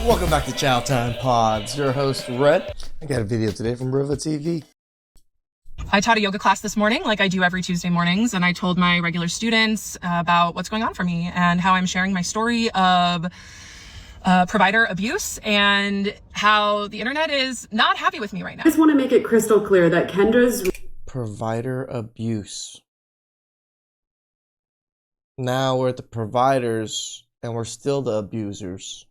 Welcome back to CHOWTIME Pods. Your host, Red. I got a video today from RivahTV. I taught a yoga class this morning, like I do every Tuesday mornings, and I told my regular students about what's going on for me and how I'm sharing my story of provider abuse and how the internet is not happy with me right now. I just want to make it crystal clear that Kendra's Provider abuse. Now we're the providers and we're still the abusers.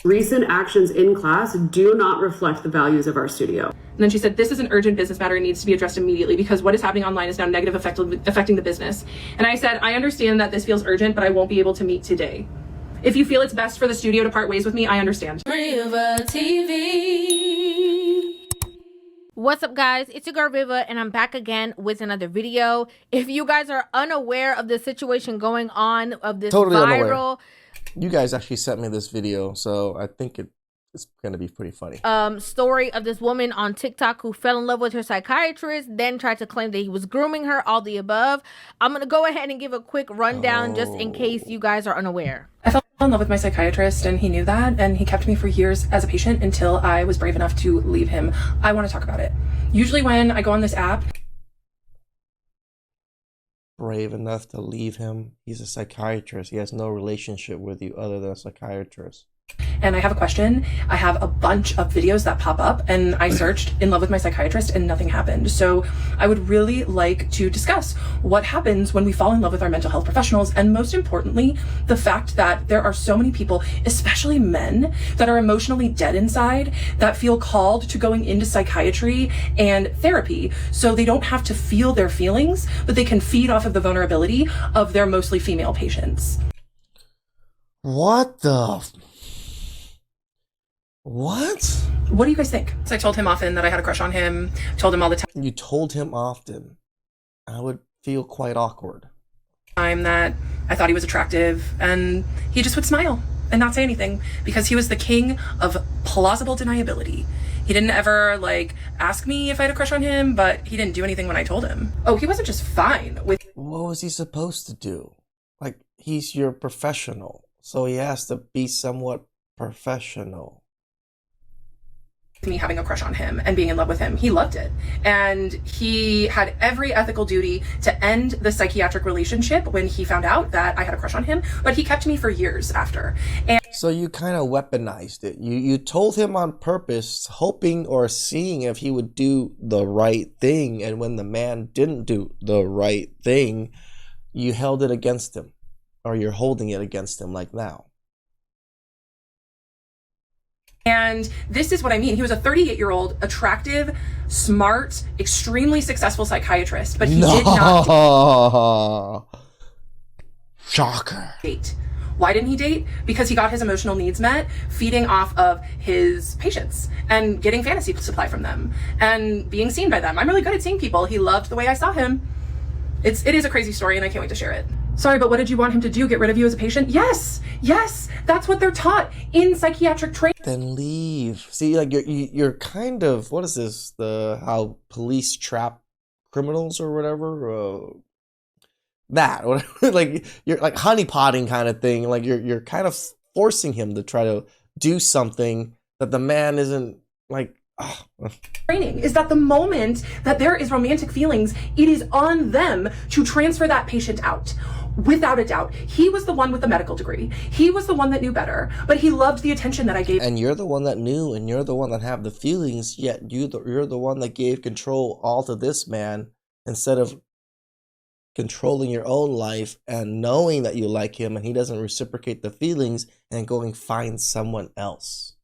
recent actions in class do not reflect the values of our studio. And then she said, this is an urgent business matter and needs to be addressed immediately because what is happening online is now negatively affecting the business. And I said, I understand that this feels urgent, but I won't be able to meet today. If you feel it's best for the studio to part ways with me, I understand. RivahTV. What's up, guys? It's your girl Riva, and I'm back again with another video. If you guys are unaware of the situation going on, of this viral... You guys actually sent me this video, so I think it's going to be pretty funny. Story of this woman on TikTok who fell in love with her psychiatrist, then tried to claim that he was grooming her, all the above. I'm going to go ahead and give a quick rundown just in case you guys are unaware. I fell in love with my psychiatrist and he knew that, and he kept me for years as a patient until I was brave enough to leave him. I want to talk about it. Usually when I go on this app, brave enough to leave him. He's a psychiatrist. He has no relationship with you other than a psychiatrist. and I have a question. I have a bunch of videos that pop up, and I searched in love with my psychiatrist and nothing happened. So I would really like to discuss what happens when we fall in love with our mental health professionals, and most importantly, the fact that there are so many people, especially men, that are emotionally dead inside, that feel called to going into psychiatry and therapy so they don't have to feel their feelings, but they can feed off of the vulnerability of their mostly female patients. What the... What? What do you guys think? So I told him often that I had a crush on him, told him all the time. You told him often. I would feel quite awkward. That I thought he was attractive, and he just would smile and not say anything because he was the king of plausible deniability. He didn't ever ask me if I had a crush on him, but he didn't do anything when I told him. Oh, he wasn't just fine with... What was he supposed to do? He's your professional, so he has to be somewhat professional. Me having a crush on him and being in love with him. He loved it. And he had every ethical duty to end the psychiatric relationship when he found out that I had a crush on him, but he kept me for years after. And so you kind of weaponized it. You told him on purpose, hoping or seeing if he would do the right thing, and when the man didn't do the right thing, you held it against him, or you're holding it against him like now. And this is what I mean. He was a 38-year-old, attractive, smart, extremely successful psychiatrist, but he did not Shocker. date. Why didn't he date? Because he got his emotional needs met feeding off of his patients and getting fantasy supply from them and being seen by them. I'm really good at seeing people. He loved the way I saw him. It is a crazy story, and I can't wait to share it. Sorry, but what did you want him to do? Get rid of you as a patient? Yes, yes, that's what they're taught in psychiatric training. Then leave. See, you're kind of, what is this? How police trap criminals or whatever. You're like honeypotting kind of thing. You're kind of forcing him to try to do something that the man isn't Training is that the moment that there is romantic feelings, it is on them to transfer that patient out. Without a doubt, he was the one with the medical degree. He was the one that knew better, but he loved the attention that I gave. And you're the one that knew, and you're the one that have the feelings, yet you're the one that gave control all to this man instead of controlling your own life and knowing that you like him and he doesn't reciprocate the feelings and going find someone else.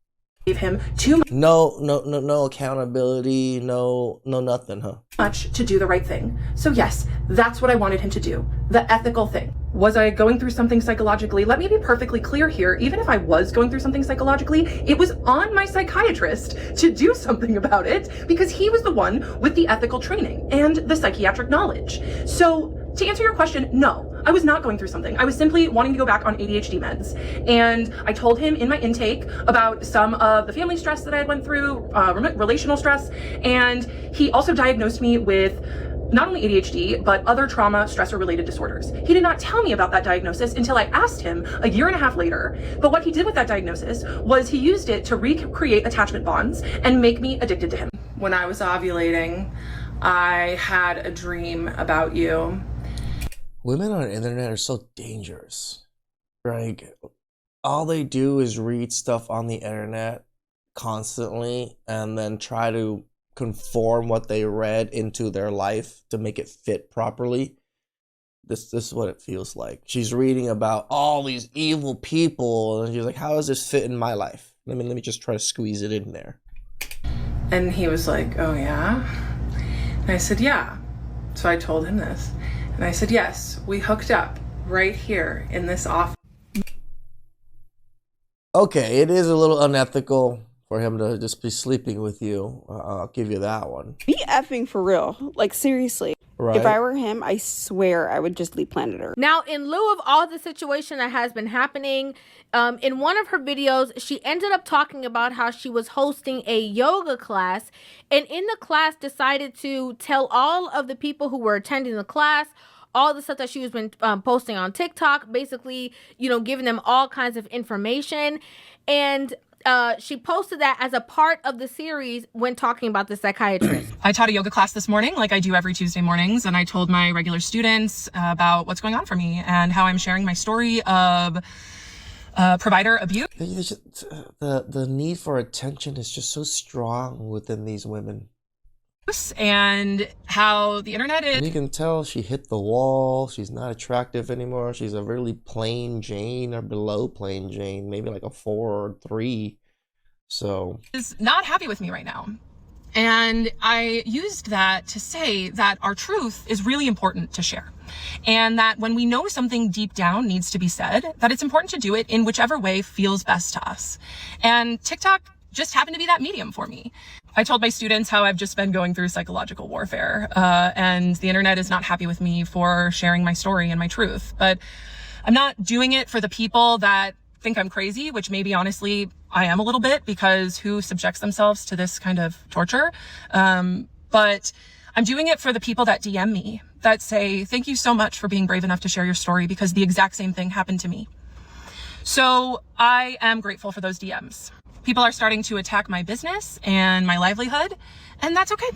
Gave him too no accountability, no nothing, huh? much to do the right thing. So yes, that's what I wanted him to do, the ethical thing. Was I going through something psychologically? Let me be perfectly clear here. Even if I was going through something psychologically, it was on my psychiatrist to do something about it because he was the one with the ethical training and the psychiatric knowledge. So to answer your question, no, I was not going through something. I was simply wanting to go back on ADHD meds. And I told him in my intake about some of the family stress that I had went through, relational stress. And he also diagnosed me with not only ADHD, but other trauma, stressor related disorders. He did not tell me about that diagnosis until I asked him a year and a half later. But what he did with that diagnosis was he used it to recreate attachment bonds and make me addicted to him. When I was ovulating, I had a dream about you. Women on the internet are so dangerous. Like, all they do is read stuff on the internet constantly and then try to conform what they read into their life to make it fit properly. This is what it feels like. She's reading about all these evil people and she's like, how does this fit in my life? Let me just try to squeeze it in there. And he was like, oh yeah? And I said, yeah. So I told him this. And I said, yes, we hooked up right here in this office. Okay, it is a little unethical for him to just be sleeping with you. I'll give you that one. Be effing for real. Like, seriously. Right? If I were him, I swear I would just leave planet Earth. Now, in lieu of all the situation that has been happening, in one of her videos, she ended up talking about how she was hosting a yoga class, and in the class decided to tell all of the people who were attending the class all the stuff that she was been posting on TikTok, basically, you know, giving them all kinds of information. And she posted that as a part of the series when talking about the psychiatrist. I taught a yoga class this morning, like I do every Tuesday mornings, and I told my regular students about what's going on for me and how I'm sharing my story of provider abuse. The need for attention is just so strong within these women. And how the internet is. And you can tell she hit the wall. She's not attractive anymore. She's a really plain Jane or below plain Jane, maybe like a 4 or 3. So is not happy with me right now. And I used that to say that our truth is really important to share. And that when we know something deep down needs to be said, that it's important to do it in whichever way feels best to us. And TikTok just happened to be that medium for me. I told my students how I've just been going through psychological warfare, and the internet is not happy with me for sharing my story and my truth. But I'm not doing it for the people that think I'm crazy, which maybe honestly I am a little bit, because who subjects themselves to this kind of torture? But I'm doing it for the people that DM me, that say, thank you so much for being brave enough to share your story, because the exact same thing happened to me. So I am grateful for those DMs. People are starting to attack my business and my livelihood, and that's okay.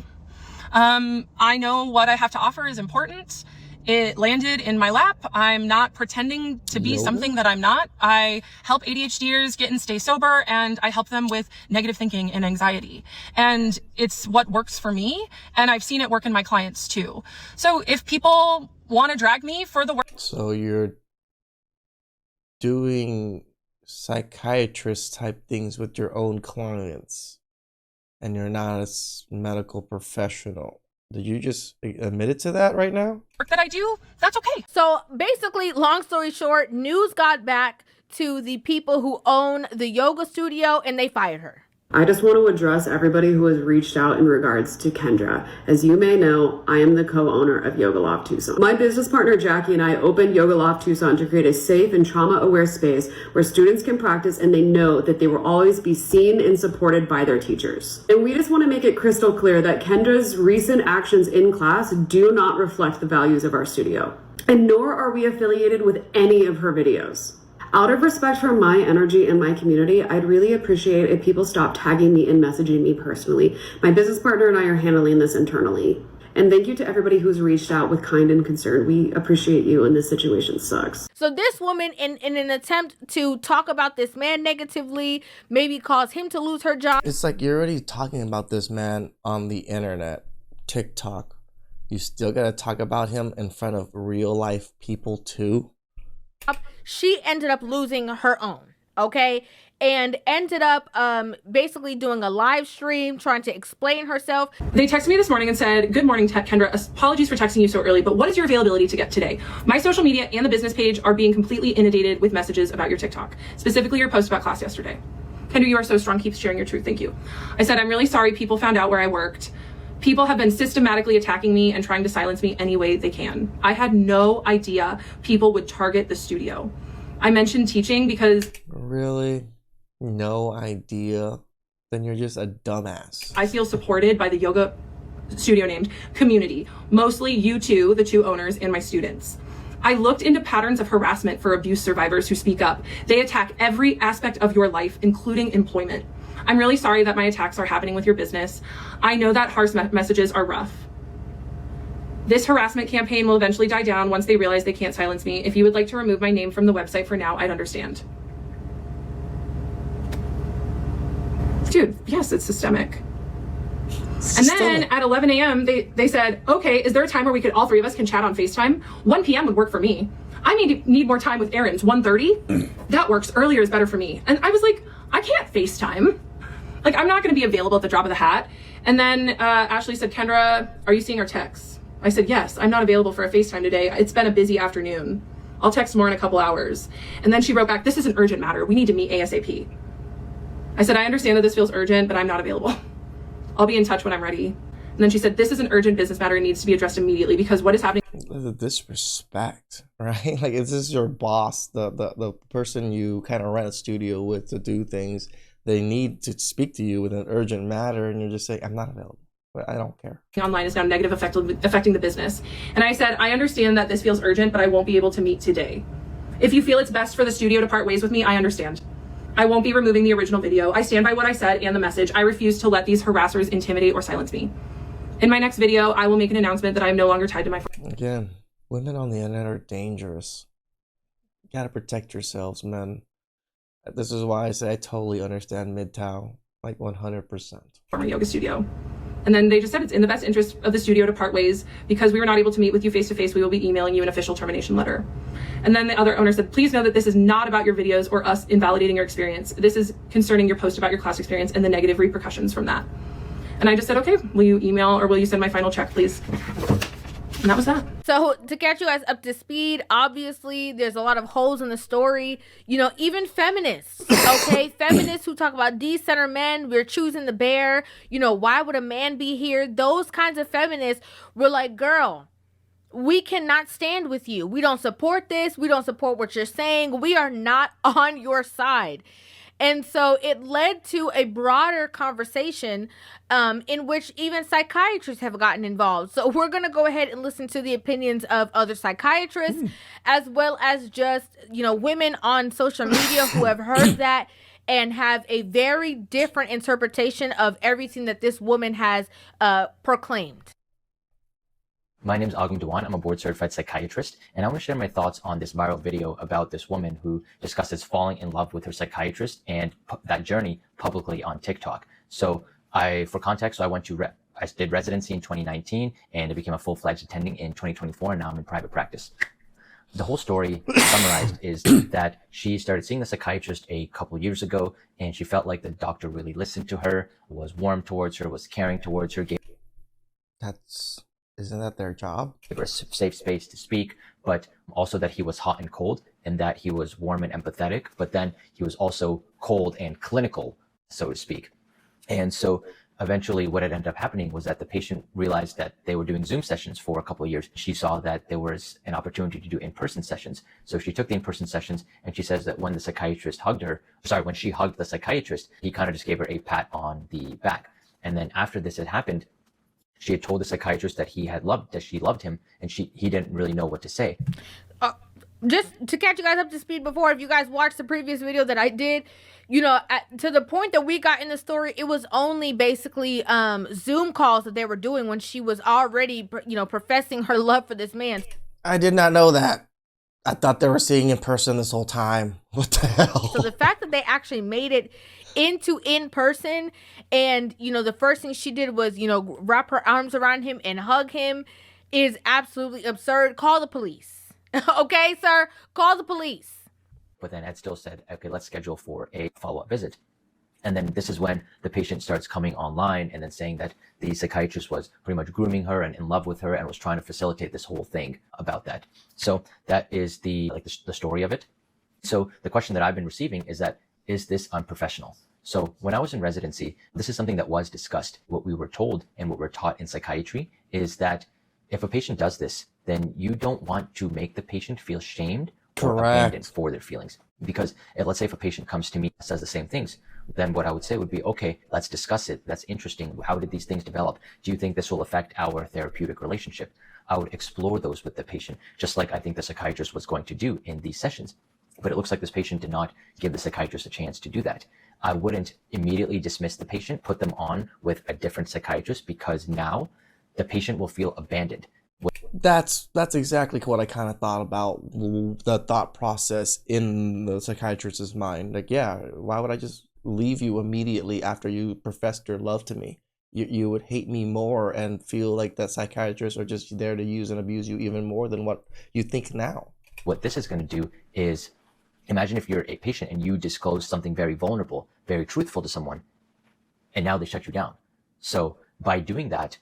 I know what I have to offer is important. It landed in my lap. I'm not pretending to be something that I'm not. I help ADHDers get and stay sober, and I help them with negative thinking and anxiety. And it's what works for me, and I've seen it work in my clients too. So if people want to drag me for the work... So you're doing psychiatrist type things with your own clients and you're not a medical professional. Did you just admit it to that right now? Work that I do, that's okay. So basically, long story short, news got back to the people who own the yoga studio and they fired her. I just want to address everybody who has reached out in regards to Kendra. As you may know, I am the co-owner of Yoga Loft Tucson. My business partner Jackie and I opened Yoga Loft Tucson to create a safe and trauma-aware space where students can practice and they know that they will always be seen and supported by their teachers. And we just want to make it crystal clear that Kendra's recent actions in class do not reflect the values of our studio. And nor are we affiliated with any of her videos. Out of respect for my energy and my community, I'd really appreciate if people stop tagging me and messaging me personally. My business partner and I are handling this internally. And thank you to everybody who's reached out with kind and concern. We appreciate you, and this situation sucks. So this woman, in an attempt to talk about this man negatively, maybe cause him to lose her job. It's like you're already talking about this man on the internet, TikTok. You still gotta talk about him in front of real life people too. She ended up losing her own, okay, and ended up basically doing a live stream trying to explain herself. They texted me this morning and said, good morning, Kendra. Apologies for texting you so early, but what is your availability to get today? My social media and the business page are being completely inundated with messages about your TikTok, specifically your post about class yesterday. Kendra, you are so strong. Keep sharing your truth. Thank you. I said, I'm really sorry people found out where I worked. People have been systematically attacking me and trying to silence me any way they can. I had no idea people would target the studio. I mentioned teaching because... Really? No idea? Then you're just a dumbass. I feel supported by the yoga studio named Community, mostly you two, the two owners, and my students. I looked into patterns of harassment for abuse survivors who speak up. They attack every aspect of your life, including employment. I'm really sorry that my attacks are happening with your business. I know that harsh messages are rough. This harassment campaign will eventually die down once they realize they can't silence me. If you would like to remove my name from the website for now, I'd understand. Dude, yes, it's systemic. And then at 11 a.m., they said, okay, is there a time where all three of us can chat on FaceTime? 1 p.m. would work for me. I need more time with errands. 1:30? That works. Earlier is better for me. And I was like, I can't FaceTime. Like, I'm not going to be available at the drop of the hat. And then Ashley said, Kendra, are you seeing our texts? I said, yes, I'm not available for a FaceTime today. It's been a busy afternoon. I'll text more in a couple hours. And then she wrote back, this is an urgent matter. We need to meet ASAP. I said, I understand that this feels urgent, but I'm not available. I'll be in touch when I'm ready. And then she said, this is an urgent business matter and needs to be addressed immediately because what is happening. The disrespect, right? Like, is this your boss, the person you kind of rent a studio with to do things? They need to speak to you with an urgent matter, and you're just saying, I'm not available. But I don't care. Online is now negatively affecting the business. And I said, I understand that this feels urgent, but I won't be able to meet today. If you feel it's best for the studio to part ways with me, I understand. I won't be removing the original video. I stand by what I said and the message. I refuse to let these harassers intimidate or silence me. In my next video, I will make an announcement that I am no longer tied to my phone. Again, women on the internet are dangerous. You gotta protect yourselves, men. This is why I say I totally understand MGTOW, like 100%. Former yoga studio. And then they just said it's in the best interest of the studio to part ways because we were not able to meet with you face to face. We will be emailing you an official termination letter. And then the other owner said, please know that this is not about your videos or us invalidating your experience. This is concerning your post about your class experience and the negative repercussions from that. And I just said, okay, will you email or will you send my final check, please? And that was that. So to catch you guys up to speed, obviously there's a lot of holes in the story. You know, even feminists, okay? Feminists who talk about decenter men, we're choosing the bear. You know, why would a man be here? Those kinds of feminists were like, girl, we cannot stand with you. We don't support this. We don't support what you're saying. We are not on your side. And so it led to a broader conversation in which even psychiatrists have gotten involved. So we're going to go ahead and listen to the opinions of other psychiatrists, as well as just, you know, women on social media who have heard that and have a very different interpretation of everything that this woman has proclaimed. My name is Agam Dewan. I'm a board-certified psychiatrist, and I want to share my thoughts on this viral video about this woman who discusses falling in love with her psychiatrist and that journey publicly on TikTok. So for context, I did residency in 2019, and I became a full-fledged attending in 2024, and now I'm in private practice. The whole story summarized is that she started seeing the psychiatrist a couple years ago, and she felt like the doctor really listened to her, was warm towards her, was caring towards her. Isn't that their job? Give her a safe space to speak, but also that he was hot and cold, and that he was warm and empathetic, but then he was also cold and clinical, so to speak. And so eventually what had ended up happening was that the patient realized that they were doing Zoom sessions for a couple of years. She saw that there was an opportunity to do in-person sessions. So she took the in-person sessions, and she says that when she hugged the psychiatrist, he kind of just gave her a pat on the back. And then after this had happened, she had told the psychiatrist that she loved him, and he didn't really know what to say. Just to catch you guys up to speed before, if you guys watched the previous video that I did, you know, to the point that we got in the story, it was only basically Zoom calls that they were doing when she was already, you know, professing her love for this man. I did not know that. I thought they were seeing in person this whole time. What the hell? So the fact that they actually made it into in person, and you know, the first thing she did was, you know, wrap her arms around him and hug him is absolutely absurd. Call the police. Okay, sir, call the police. But then Ed still said, okay, let's schedule for a follow-up visit. And then this is when the patient starts coming online and then saying that the psychiatrist was pretty much grooming her and in love with her and was trying to facilitate this whole thing about that. So that is the story of it. So the question that I've been receiving is that, is this unprofessional? So when I was in residency, this is something that was discussed. What we were told and what we're taught in psychiatry is that if a patient does this, then you don't want to make the patient feel shamed or abandoned Correct. for their feelings. Because let's say if a patient comes to me and says the same things, then what I would say would be, okay, let's discuss it. That's interesting. How did these things develop? Do you think this will affect our therapeutic relationship? I would explore those with the patient, just like I think the psychiatrist was going to do in these sessions. But it looks like this patient did not give the psychiatrist a chance to do that. I wouldn't immediately dismiss the patient, put them on with a different psychiatrist, because now the patient will feel abandoned. That's exactly what I kind of thought about the thought process in the psychiatrist's mind. Like, yeah, why would I just leave you immediately after you professed your love to me? You would hate me more and feel like that psychiatrists are just there to use and abuse you even more than what you think now. What this is going to do is, imagine if you're a patient and you disclose something very vulnerable, very truthful to someone, and now they shut you down. So by doing that,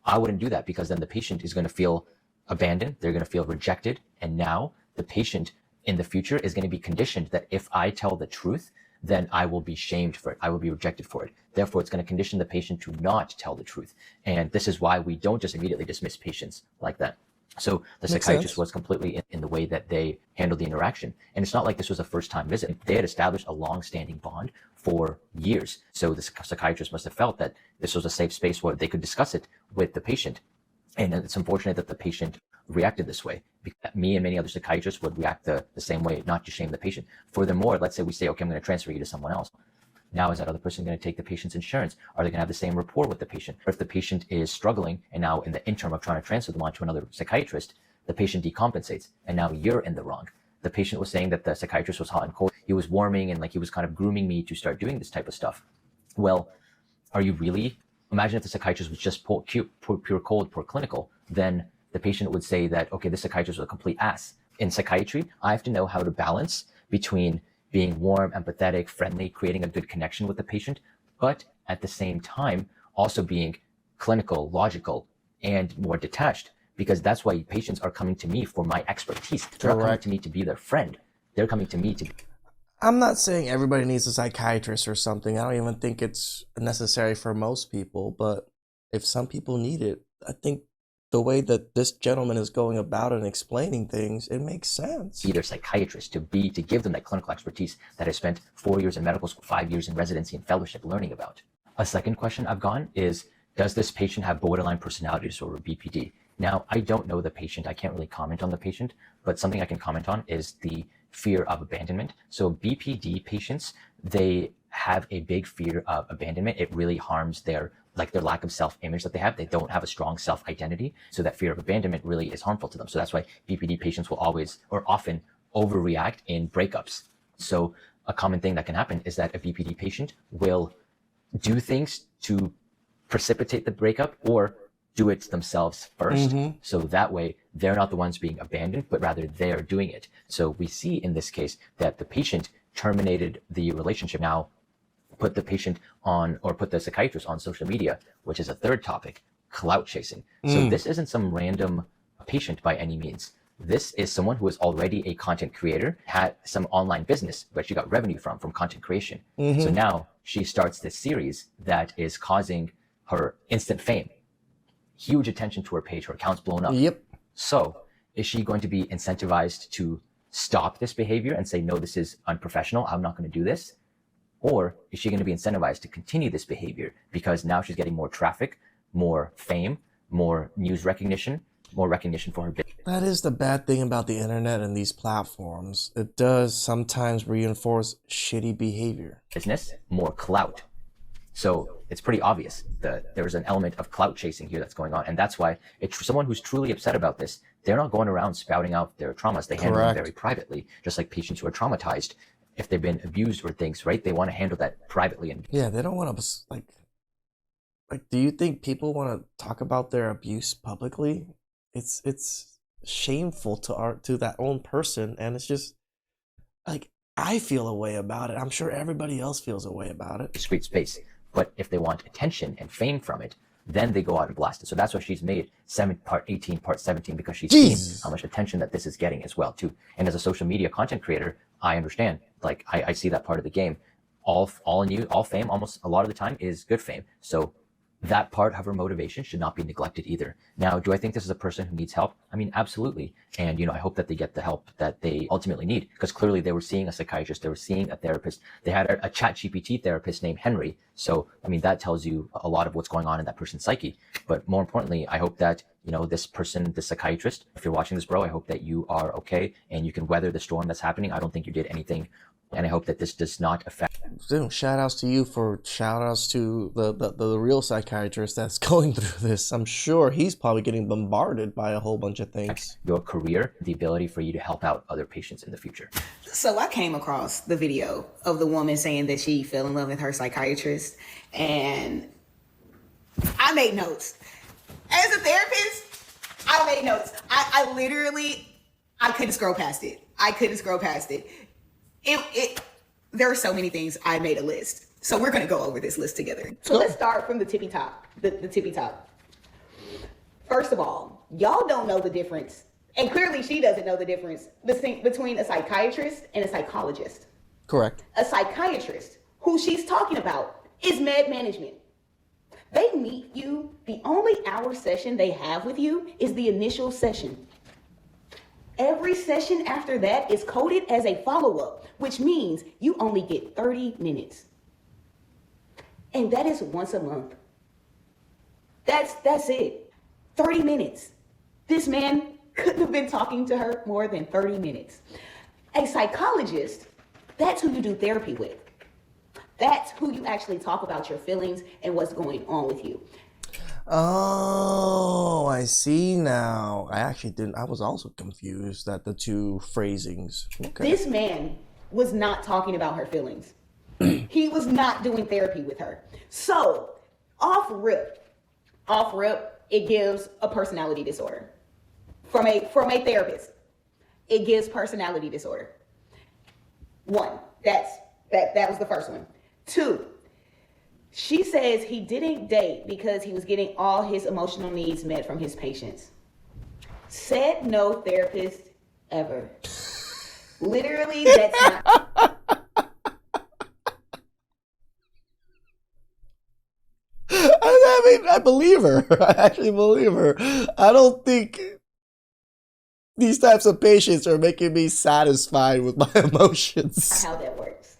I wouldn't do that, because then the patient is going to feel abandoned, they're going to feel rejected, and now the patient in the future is going to be conditioned that if I tell the truth, then I will be shamed for it, I will be rejected for it. Therefore, it's going to condition the patient to not tell the truth. And this is why we don't just immediately dismiss patients like that. So the psychiatrist was completely in the way that they handled the interaction. And it's not like this was a first-time visit. They had established a long-standing bond for years. So the psychiatrist must have felt that this was a safe space where they could discuss it with the patient. And it's unfortunate that the patient reacted this way. Me and many other psychiatrists would react the same way, not to shame the patient. Furthermore, let's say we say, okay, I'm going to transfer you to someone else. Now, is that other person going to take the patient's insurance? Are they going to have the same rapport with the patient? Or if the patient is struggling, and now in the interim of trying to transfer them on to another psychiatrist, the patient decompensates, and now you're in the wrong. The patient was saying that the psychiatrist was hot and cold. He was warming, and like he was kind of grooming me to start doing this type of stuff. Well, are you really? Imagine if the psychiatrist was just pure cold, pure clinical, then the patient would say that, okay, this psychiatrist was a complete ass. In psychiatry, I have to know how to balance between being warm, empathetic, friendly, creating a good connection with the patient, but at the same time, also being clinical, logical, and more detached, because that's why patients are coming to me for my expertise. They're not coming to me to be their friend. They're coming to me to be... I'm not saying everybody needs a psychiatrist or something. I don't even think it's necessary for most people, but if some people need it, I think the way that this gentleman is going about and explaining things, it makes sense. Be their psychiatrist, to give them that clinical expertise that I spent 4 years in medical school, 5 years in residency and fellowship learning about. A second question I've gotten is, does this patient have borderline personality disorder, BPD? Now, I don't know the patient. I can't really comment on the patient, but something I can comment on is the fear of abandonment. So BPD patients, they have a big fear of abandonment. It really harms their lack of self-image that they have. They don't have a strong self-identity. So that fear of abandonment really is harmful to them. So that's why BPD patients will always or often overreact in breakups. So a common thing that can happen is that a BPD patient will do things to precipitate the breakup or do it themselves first. So that way they're not the ones being abandoned, but rather they're doing it. So we see in this case that the patient terminated the relationship, now put the patient on, or put the psychiatrist on social media, which is a third topic, clout chasing. So this isn't some random patient by any means. This is someone who is already a content creator, had some online business where she got revenue from content creation. So now she starts this series that is causing her instant fame, huge attention to her page, her account's blown up. So is she going to be incentivized to stop this behavior and say, no, this is unprofessional, I'm not going to do this? Or is she going to be incentivized to continue this behavior because now she's getting more traffic, more fame, more news recognition, more recognition for her business? That is the bad thing about the internet and these platforms. It does sometimes reinforce shitty behavior. Business, more clout. So it's pretty obvious that there's an element of clout chasing here that's going on. And that's why it's someone who's truly upset about this. They're not going around spouting out their traumas. They handle them very privately, just like patients who are traumatized. If they've been abused or things, right? They want to handle that privately. And yeah, they don't want to, like, do you think people want to talk about their abuse publicly? It's shameful to that own person. And it's just like, I feel a way about it. I'm sure everybody else feels a way about it. Discrete space. But if they want attention and fame from it, then they go out and blast it. So that's why she's made part 18, part 17, because she's seen how much attention that this is getting as well too. And as a social media content creator, I understand. Like I see that part of the game. All fame, almost a lot of the time, is good fame. So that part of her motivation should not be neglected either. Now, do I think this is a person who needs help? I mean, absolutely. And, I hope that they get the help that they ultimately need, because clearly they were seeing a psychiatrist, they were seeing a therapist, they had a ChatGPT therapist named Henry. So, I mean, that tells you a lot of what's going on in that person's psyche. But more importantly, I hope that, this person, this psychiatrist, if you're watching this, bro, I hope that you are okay and you can weather the storm that's happening. I don't think you did anything. And I hope that this does not affect. Dude, shout outs to you for shout outs to the real psychiatrist that's going through this. I'm sure he's probably getting bombarded by a whole bunch of things. Your career, the ability for you to help out other patients in the future. So I came across the video of the woman saying that she fell in love with her psychiatrist, and I made notes. As a therapist, I made notes. I literally couldn't scroll past it. There are so many things. I made a list. So we're going to go over this list together. So let's start from the tippy top, the tippy top. First of all, y'all don't know the difference. And clearly she doesn't know the difference between a psychiatrist and a psychologist. Correct. A psychiatrist, who she's talking about, is med management. They meet you. The only hour session they have with you is the initial session. Every session after that is coded as a follow-up, which means you only get 30 minutes. And that is once a month. That's it. 30 minutes. This man couldn't have been talking to her more than 30 minutes. A psychologist, that's who you do therapy with. That's who you actually talk about your feelings and what's going on with you. Oh, I see now. I actually didn't. I was also confused at the two phrasings. Okay. This man was not talking about her feelings. He was not doing therapy with her. So, off rip, it gives a personality disorder. From a therapist, it gives personality disorder. One, that was the first one. Two, she says he didn't date because he was getting all his emotional needs met from his patients. Said no therapist ever. Literally, that's not. I believe her. I actually believe her. I don't think these types of patients are making me satisfied with my emotions. How that works.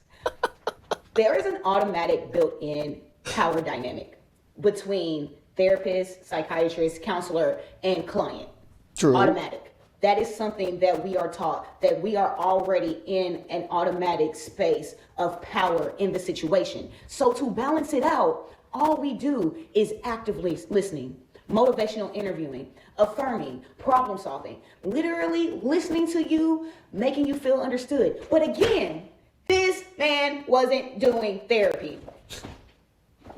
There is an automatic built-in power dynamic between therapist, psychiatrist, counselor, and client. True. Automatic. That is something that we are taught, that we are already in an automatic space of power in the situation. So to balance it out, all we do is actively listening, motivational interviewing, affirming, problem solving, literally listening to you, making you feel understood. But again, this man wasn't doing therapy.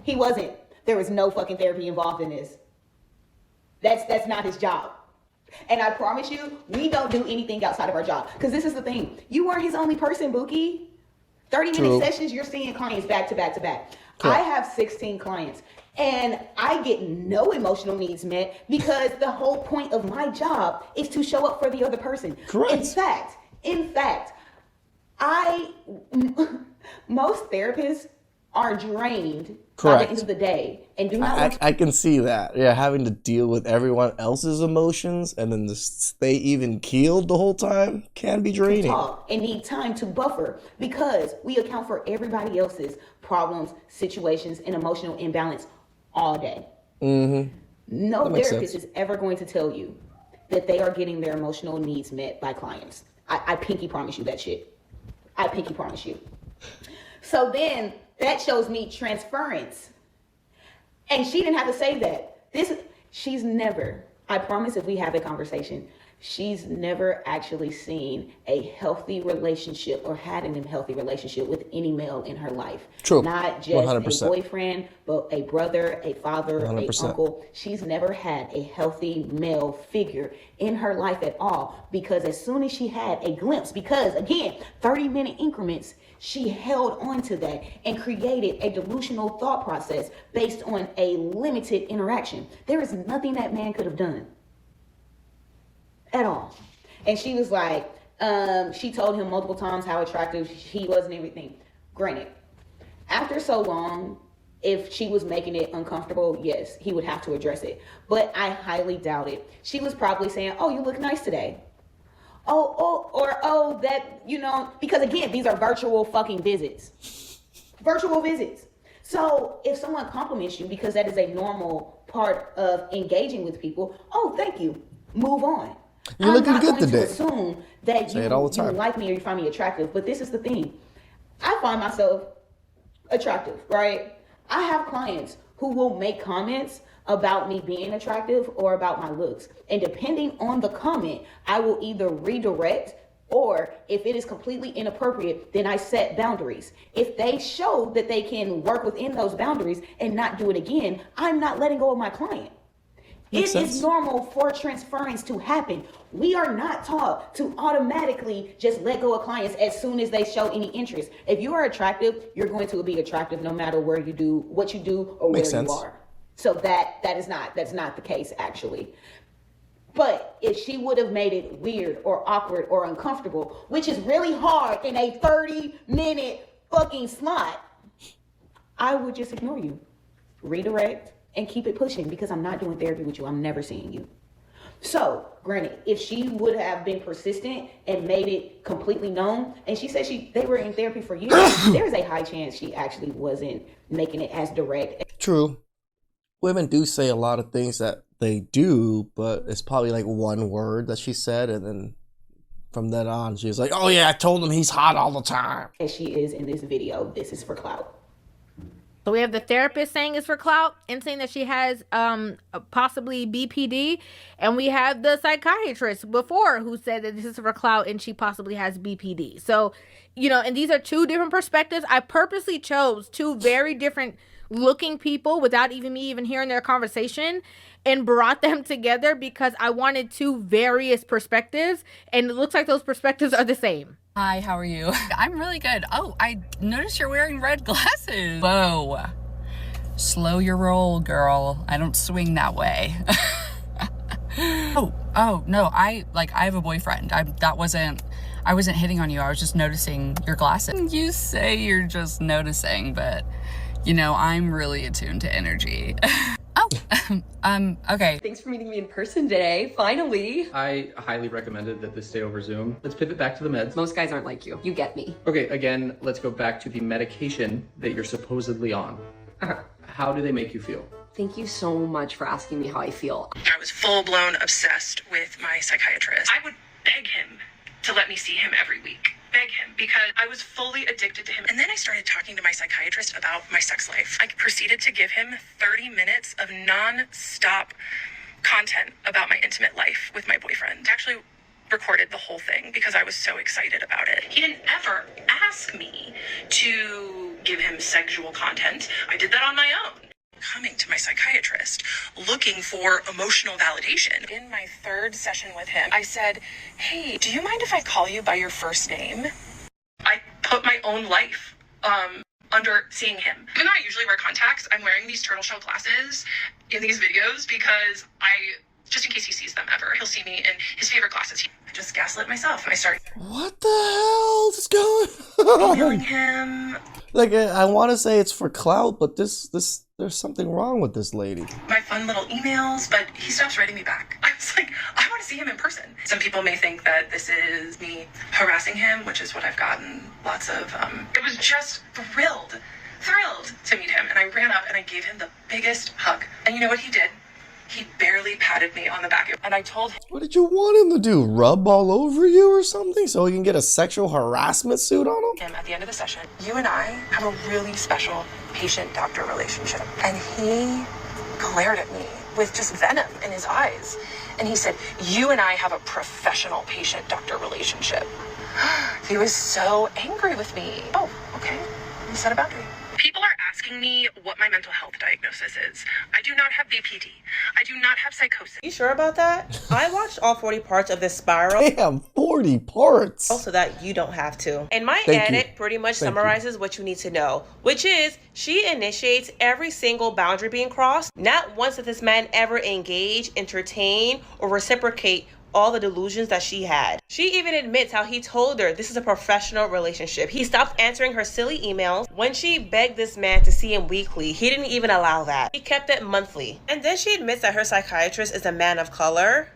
He wasn't. There was no fucking therapy involved in this. That's not his job. And I promise you, we don't do anything outside of our job. Because this is the thing. You weren't his only person, Buki. 30-minute sessions, you're seeing clients back to back to back. Correct. I have 16 clients. And I get no emotional needs met because the whole point of my job is to show up for the other person. Correct. In fact, most therapists are drained by the end of the day and do not. I can see that. Yeah, having to deal with everyone else's emotions and then to stay even keeled the whole time can be draining. Talk and need time to buffer because we account for everybody else's problems, situations, and emotional imbalance all day. Mm-hmm. No therapist is ever going to tell you that they are getting their emotional needs met by clients. I pinky promise you that shit. I pinky promise you. So then that shows me transference. And she didn't have to say that. She's never, I promise if we have a conversation, she's never actually seen a healthy relationship or had an unhealthy relationship with any male in her life. True. Not just 100%. A boyfriend, but a brother, a father, 100%. a uncle. She's never had a healthy male figure in her life at all, because as soon as she had a glimpse, because again, 30-minute increments, she held on to that and created a delusional thought process based on a limited interaction. There is nothing that man could have done at all. And she was like, she told him multiple times how attractive he was and everything. Granted, after so long, If she was making it uncomfortable, yes, he would have to address it. But I highly doubt it. She was probably saying, oh, you look nice today. Oh, that, you know, because again, these are virtual fucking visits. Virtual visits. So if someone compliments you, because that is a normal part of engaging with people, oh, thank you. Move on. You're looking good today. I'm not going to assume that you like me or you find me attractive. But this is the thing. I find myself attractive, right? I have clients who will make comments about me being attractive or about my looks. And depending on the comment, I will either redirect, or if it is completely inappropriate, then I set boundaries. If they show that they can work within those boundaries and not do it again, I'm not letting go of my client. It is normal for transference to happen. We are not taught to automatically just let go of clients as soon as they show any interest. If you are attractive, you're going to be attractive no matter where you do, what you do, or where you are. So that's not the case actually. But if she would have made it weird or awkward or uncomfortable, which is really hard in a 30-minute fucking slot, I would just ignore you, redirect, and keep it pushing, because I'm not doing therapy with you. I'm never seeing you. So, granted, if she would have been persistent and made it completely known, and she said they were in therapy for years, there's a high chance she actually wasn't making it as direct. True. Women do say a lot of things that they do, but it's probably like one word that she said, and then from then on, she was like, oh yeah, I told him he's hot all the time. As she is in this video, this is for clout. So we have the therapist saying it's for clout and saying that she has possibly BPD. And we have the psychiatrist before who said that this is for clout and she possibly has BPD. So, you know, and these are two different perspectives. I purposely chose two very different looking people without me hearing their conversation and brought them together because I wanted two various perspectives. And it looks like those perspectives are the same. Hi, how are you? I'm really good. Oh, I noticed you're wearing red glasses. Whoa. Slow your roll, girl. I don't swing that way. Oh, no, I have a boyfriend. I wasn't hitting on you. I was just noticing your glasses. You say you're just noticing, but you know, I'm really attuned to energy. Okay. Thanks for meeting me in person today, finally. I highly recommended that this stay over Zoom. Let's pivot back to the meds. Most guys aren't like you. You get me. Okay, again, let's go back to the medication that you're supposedly on. How do they make you feel? Thank you so much for asking me how I feel. I was full-blown obsessed with my psychiatrist. I would beg him to let me see him every week. Beg him, because I was fully addicted to him. And then I started talking to my psychiatrist about my sex life. I proceeded to give him 30 minutes of non-stop content about my intimate life with my boyfriend. I actually recorded the whole thing because I was so excited about it. He didn't ever ask me to give him sexual content. I did that on my own. Coming to my psychiatrist looking for emotional validation. In my third session with him, I said, hey, do you mind if I call you by your first name? I put my own life under seeing him. Even though I usually wear contacts, I'm wearing these turtle shell glasses in these videos because just in case he sees them ever, he'll see me in his favorite glasses. I just gaslit myself. I started. What the hell is going on? Emailing him. Like, I want to say it's for clout, but there's something wrong with this lady. My fun little emails, but he stops writing me back. I was like, I want to see him in person. Some people may think that this is me harassing him, which is what I've gotten lots of. It was just thrilled to meet him. And I ran up and I gave him the biggest hug. And you know what he did? He barely patted me on the back. And I told him. What did you want him to do? Rub all over you or something so he can get a sexual harassment suit on him? At the end of the session, you and I have a really special patient-doctor relationship. And he glared at me with just venom in his eyes. And he said, you and I have a professional patient-doctor relationship. He was so angry with me. Oh, okay. He set a boundary. People are asking me what my mental health diagnosis is. I do not have BPD. I do not have psychosis. You sure about that? I watched all 40 parts of this spiral. Damn, 40 parts. So that you don't have to. And my edit pretty much summarizes what you need to know, which is she initiates every single boundary being crossed. Not once did this man ever engage, entertain, or reciprocate all the delusions that she had. She even admits how he told her this is a professional relationship. He stopped answering her silly emails. When she begged this man to see him weekly, he didn't even allow that. He kept it monthly. And then she admits that her psychiatrist is a man of color,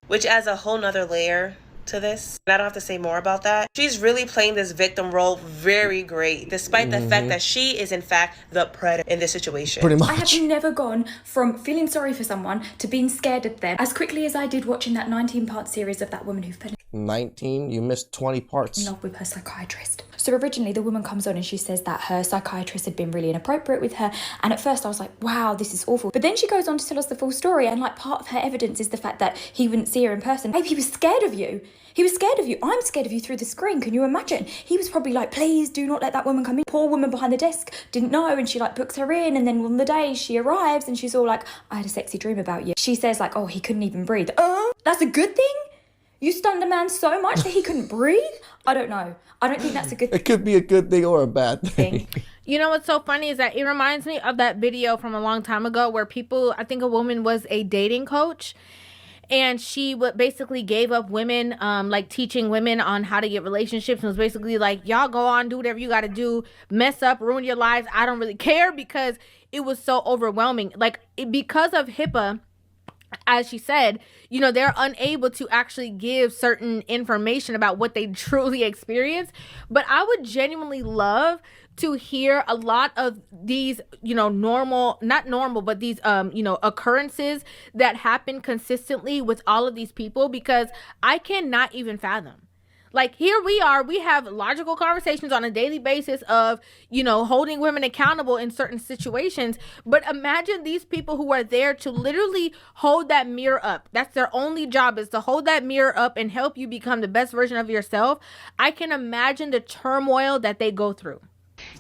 which adds a whole nother layer to this. I don't have to say more about that. She's really playing this victim role very great, despite the fact that she is in fact the predator in this situation. Pretty much. I have never gone from feeling sorry for someone to being scared of them as quickly as I did watching that 19-part series of that woman who fell 19? You missed 20 parts. in love with her psychiatrist. So originally the woman comes on and she says that her psychiatrist had been really inappropriate with her, and at first I was like, wow, this is awful. But then she goes on to tell us the full story, and like part of her evidence is the fact that he wouldn't see her in person. Babe, he was scared of you. He was scared of you. I'm scared of you through the screen. Can you imagine? He was probably like, please do not let that woman come in. Poor woman behind the desk didn't know, and she like books her in, and then on the day she arrives and she's all like, I had a sexy dream about you. She says like, oh, he couldn't even breathe. Oh, that's a good thing? You stunned a man so much that he couldn't breathe? I don't know. I don't think that's a good thing. It could be a good thing or a bad thing. You know what's so funny is that it reminds me of that video from a long time ago where people, I think a woman was a dating coach, and she basically gave up women, like teaching women on how to get relationships, and was basically like, y'all go on, do whatever you got to do, mess up, ruin your lives. I don't really care, because it was so overwhelming. Like, because of HIPAA, as she said, you know, they're unable to actually give certain information about what they truly experience. But I would genuinely love to hear a lot of these, you know, not normal, but these, you know, occurrences that happen consistently with all of these people, because I cannot even fathom. Like, here we are, we have logical conversations on a daily basis of, you know, holding women accountable in certain situations. But imagine these people who are there to literally hold that mirror up. That's their only job, is to hold that mirror up and help you become the best version of yourself. I can imagine the turmoil that they go through.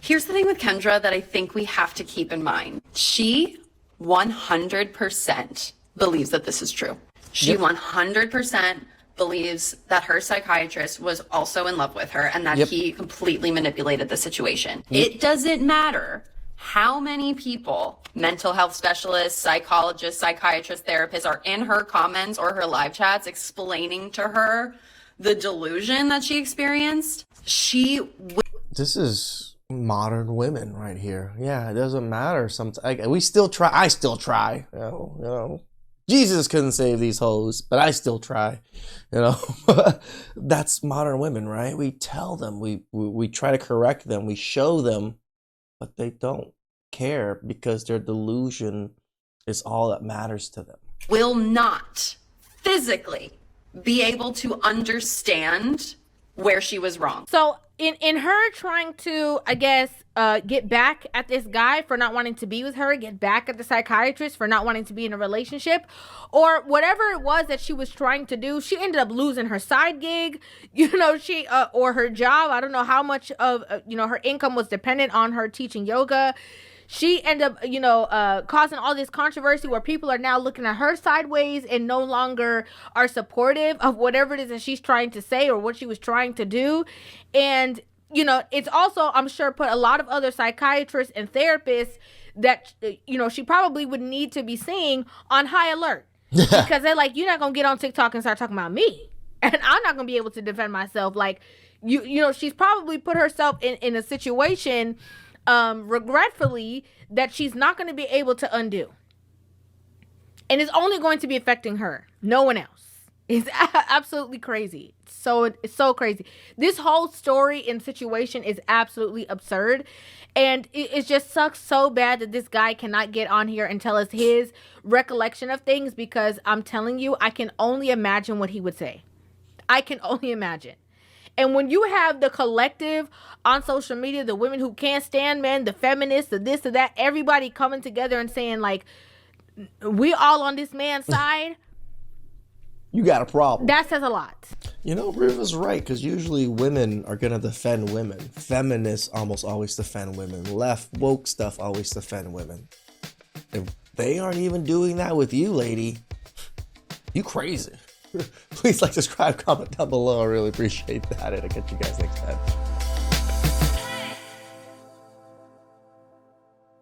Here's the thing with Kendra that I think we have to keep in mind. She 100% believes that this is true. She 100% believes that her psychiatrist was also in love with her, and that he completely manipulated the situation. It doesn't matter how many people, mental health specialists, psychologists, psychiatrists, therapists, are in her comments or her live chats explaining to her the delusion that she experienced. This is modern women right here. Yeah, it doesn't matter. Sometimes we still try. I still try. You know. Jesus couldn't save these hoes, but I still try, you know. That's modern women, right? We tell them, we try to correct them, we show them, but they don't care because their delusion is all that matters to them. Will not physically be able to understand where she was wrong. So in her trying to, I guess, get back at this guy for not wanting to be with her, get back at the psychiatrist for not wanting to be in a relationship, or whatever it was that she was trying to do, she ended up losing her side gig, you know, or her job. I don't know how much of, you know, her income was dependent on her teaching yoga. She ended up, you know, causing all this controversy where people are now looking at her sideways and no longer are supportive of whatever it is that she's trying to say or what she was trying to do. And, you know, it's also, I'm sure, put a lot of other psychiatrists and therapists that, you know, she probably would need to be seeing on high alert. Because they're like, you're not going to get on TikTok and start talking about me. And I'm not going to be able to defend myself. Like, you know, she's probably put herself in a situation regretfully that she's not going to be able to undo, and it's only going to be affecting her, no one else. It's absolutely crazy. It's so crazy. This whole story and situation is absolutely absurd, and it just sucks so bad that this guy cannot get on here and tell us his recollection of things, because I'm telling you, I can only imagine what he would say. I can only imagine. And when you have the collective on social media, the women who can't stand men, the feminists, the this, the that, everybody coming together and saying, like, we all on this man's side. You got a problem. That says a lot. You know, Rivah's right, because usually women are going to defend women. Feminists almost always defend women. Left woke stuff always defend women. If they aren't even doing that with you, lady, you crazy. Please like, subscribe, comment down below. I really appreciate that. And I'll catch you guys next time.